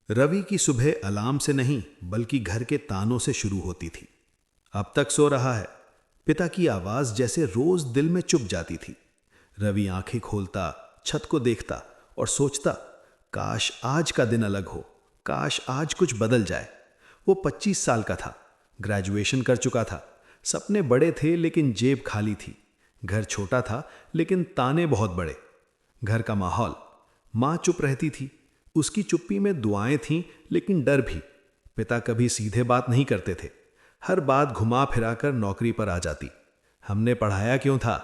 रवि की सुबह अलार्म से नहीं बल्कि घर के तानों से शुरू होती थी। अब तक सो रहा है, पिता की आवाज जैसे रोज दिल में चुप जाती थी। रवि आंखें खोलता, छत को देखता और सोचता, काश आज का दिन अलग हो, काश आज कुछ बदल जाए। वो 25 साल का था, ग्रेजुएशन कर चुका था, सपने बड़े थे लेकिन जेब खाली थी। घर छोटा था लेकिन ताने बहुत बड़े। घर का माहौल, माँ चुप रहती थी, उसकी चुप्पी में दुआएं थीं लेकिन डर भी। पिता कभी सीधे बात नहीं करते थे, हर बात घुमा फिराकर नौकरी पर आ जाती। हमने पढ़ाया क्यों था?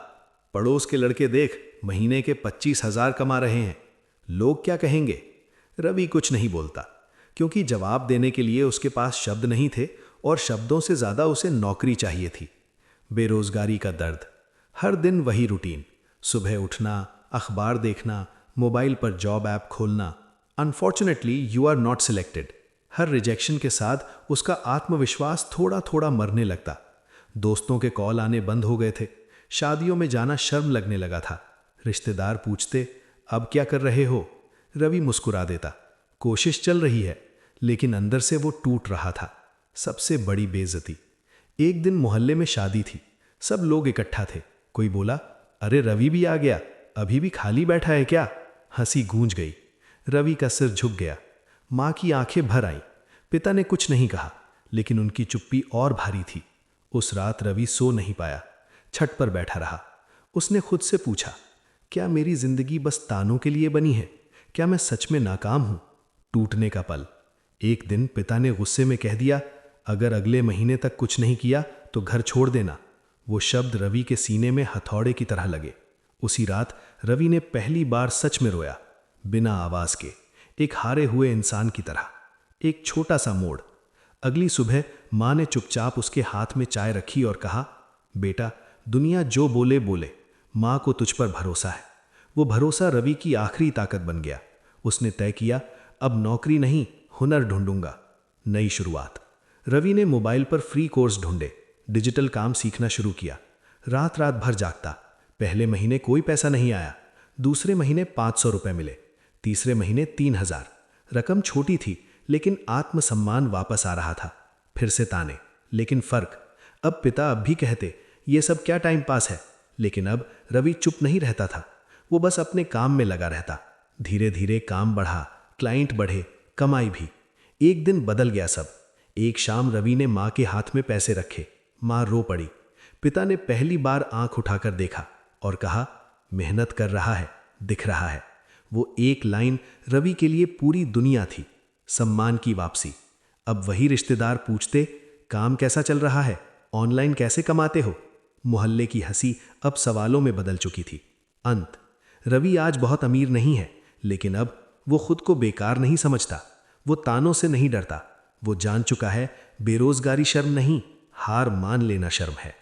पड़ोस के लड़के देख, महीने के 25,000 कमा रहे हैं, लोग क्या कहेंगे? रवि कुछ नहीं बोलता, क्योंकि जवाब देने के लिए उसके पास शब्द नहीं थे और शब्दों से ज्यादा उसे नौकरी चाहिए थी। बेरोजगारी का दर्द, हर दिन वही रूटीन, सुबह उठना, अखबार देखना, मोबाइल पर जॉब ऐप खोलना। Unfortunately you are not selected. हर रिजेक्शन के साथ उसका आत्मविश्वास थोड़ा थोड़ा मरने लगता। दोस्तों के कॉल आने बंद हो गए थे, शादियों में जाना शर्म लगने लगा था। रिश्तेदार पूछते, अब क्या कर रहे हो? रवि मुस्कुरा देता, कोशिश चल रही है, लेकिन अंदर से वो टूट रहा था। सबसे बड़ी बेइज्जती, एक दिन मोहल्ले में शादी थी, सब लोग इकट्ठा थे। कोई बोला, अरे रवि भी आ गया, अभी भी खाली बैठा है क्या? हंसी गूंज गई। रवि का सिर झुक गया, माँ की आंखें भर आईं। पिता ने कुछ नहीं कहा, लेकिन उनकी चुप्पी और भारी थी। उस रात रवि सो नहीं पाया, छत पर बैठा रहा। उसने खुद से पूछा, क्या मेरी जिंदगी बस तानों के लिए बनी है? क्या मैं सच में नाकाम हूं? टूटने का पल। एक दिन पिता ने गुस्से में कह दिया, अगर अगले महीने तक कुछ नहीं किया तो घर छोड़ देना। वो शब्द रवि के सीने में हथौड़े की तरह लगे। उसी रात रवि ने पहली बार सच में रोया, बिना आवाज के, एक हारे हुए इंसान की तरह। एक छोटा सा मोड़। अगली सुबह माँ ने चुपचाप उसके हाथ में चाय रखी और कहा, बेटा, दुनिया जो बोले बोले, माँ को तुझ पर भरोसा है। वो भरोसा रवि की आखिरी ताकत बन गया। उसने तय किया, अब नौकरी नहीं, हुनर ढूंढूंगा। नई शुरुआत। रवि ने मोबाइल पर फ्री कोर्स ढूंढे, डिजिटल काम सीखना शुरू किया। रात रात भर जागता। पहले महीने कोई पैसा नहीं आया, दूसरे महीने 500 रुपए मिले, तीसरे महीने 3,000। रकम छोटी थी लेकिन आत्मसम्मान वापस आ रहा था। फिर से ताने, लेकिन फर्क, अब पिता अब भी कहते, ये सब क्या टाइम पास है। लेकिन अब रवि चुप नहीं रहता था, वो बस अपने काम में लगा रहता। धीरे धीरे काम बढ़ा, क्लाइंट बढ़े, कमाई भी। एक दिन बदल गया सब। एक शाम रवि ने माँ के हाथ में पैसे रखे, माँ रो पड़ी। पिता ने पहली बार आंख उठाकर देखा और कहा, मेहनत कर रहा है, दिख रहा है। वो एक लाइन रवि के लिए पूरी दुनिया थी। सम्मान की वापसी। अब वही रिश्तेदार पूछते, काम कैसा चल रहा है, ऑनलाइन कैसे कमाते हो? मोहल्ले की हंसी अब सवालों में बदल चुकी थी। अंत। रवि आज बहुत अमीर नहीं है, लेकिन अब वो खुद को बेकार नहीं समझता। वो तानों से नहीं डरता। वो जान चुका है, बेरोजगारी शर्म नहीं, हार मान लेना शर्म है।